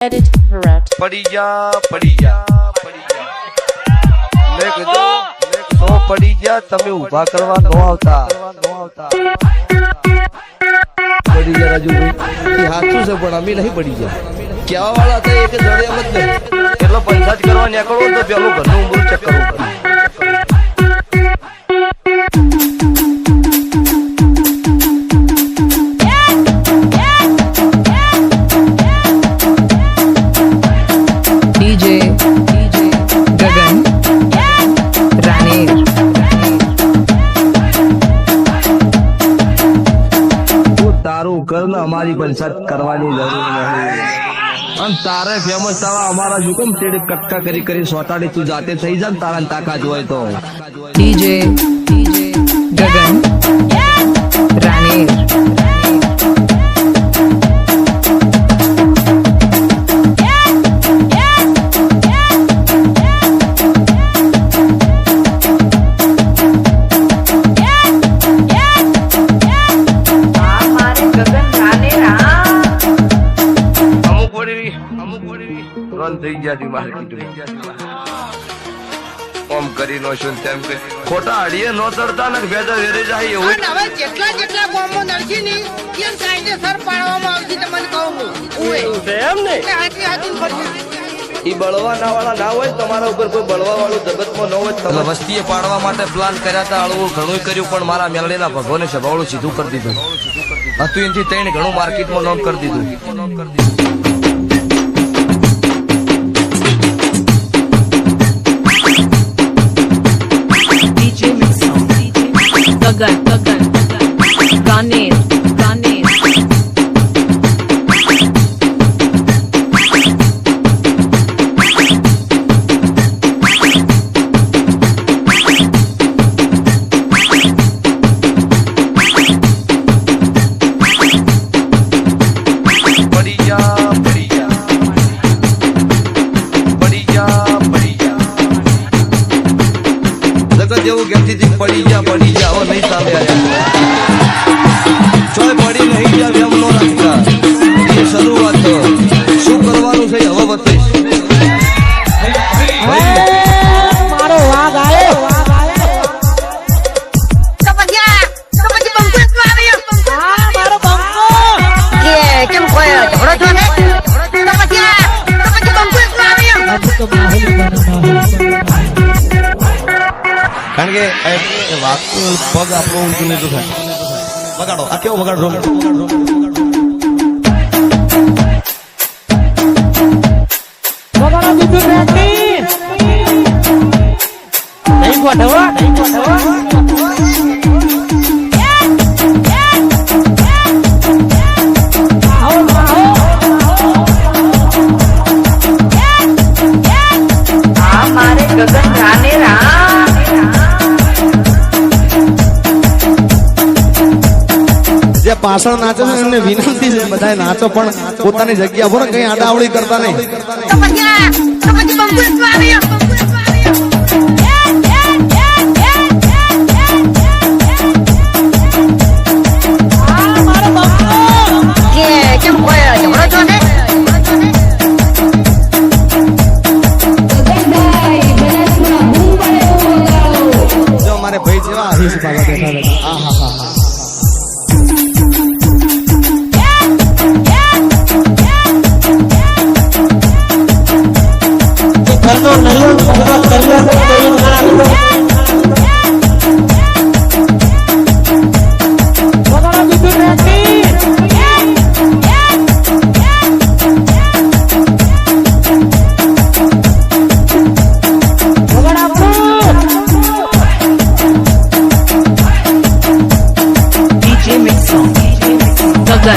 Edit Virat. પડી જા મેં કીધું સો પડી ગયા તમે ઊભા કરવા નો આવતા પડી ગયા રાજુભાઈ એ સાચું છે પણ અમે નહીં પડી ગયા કેવા વાળા હતા એક જડે એમ જ નહીં એટલો પંચાયત કરવા નીકળવો તો પેલું ઘરનું ઉંબરું ચેક કરવું પડે તારું કર ને અમારી પંચાયત કરવાની જરૂર નહીં અને તારે ફેમસ થવા અમારા શું કેમ તેડ કટકા કરી કરી સોટાડી તું જાતે થઈ જા ને તારા તાકાત હોય તો DJ ગગન રાનેર થઈ ગયા માર્કેટમાં કરી નો છું તેમ કે ખોટા અડીએ નો ચડતા ને ભેદા વેરે જાય એવું હવે જેટલા બોમ્બો નરખી ની કેમ કાયદેસર પાડવામાં આવતી તમને કહું હું એમ ને હાથી ઈ બળવાના વાળા ના હોય તમારા ઉપર કોઈ બળવા વાળું જગતમાં ન હોય તમે વસ્તીએ પાડવા માટે પ્લાન કર્યા હતા અળવું ઘણું કર્યું પણ મારા મેલડીના ભગવાને સભાવડું સીધું કરી દીધું હતું એનથી ત્રણ ઘણું માર્કેટમાં નોંધ કરી દીધું ગગન રાનેર જેવું કહેતી હતી પડી જા હવે નહીં સામે આવ્યા ચોય પડી નહીં જા એમ નો રાખતા એ શરૂઆત તો શું કરવાનું છે હવે બતાવીશ મારો વાઘ આવ્યો મારો બંકો કેમ કોઈ ઝઘડો છો ને કારણ કે વાગતું પગ આપણો ઊંચું લીધું થાય વગાડો આ કેવો વગાડો પાછળ નાચે છે એમને વિનંતી છે બધા નાચો પણ પોતાની જગ્યા પર કઈ આડાવડી કરતા નહીં જો મારે ભાઈ જેવા હરીશ બાબા બેઠા હા હા હા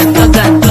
ગગન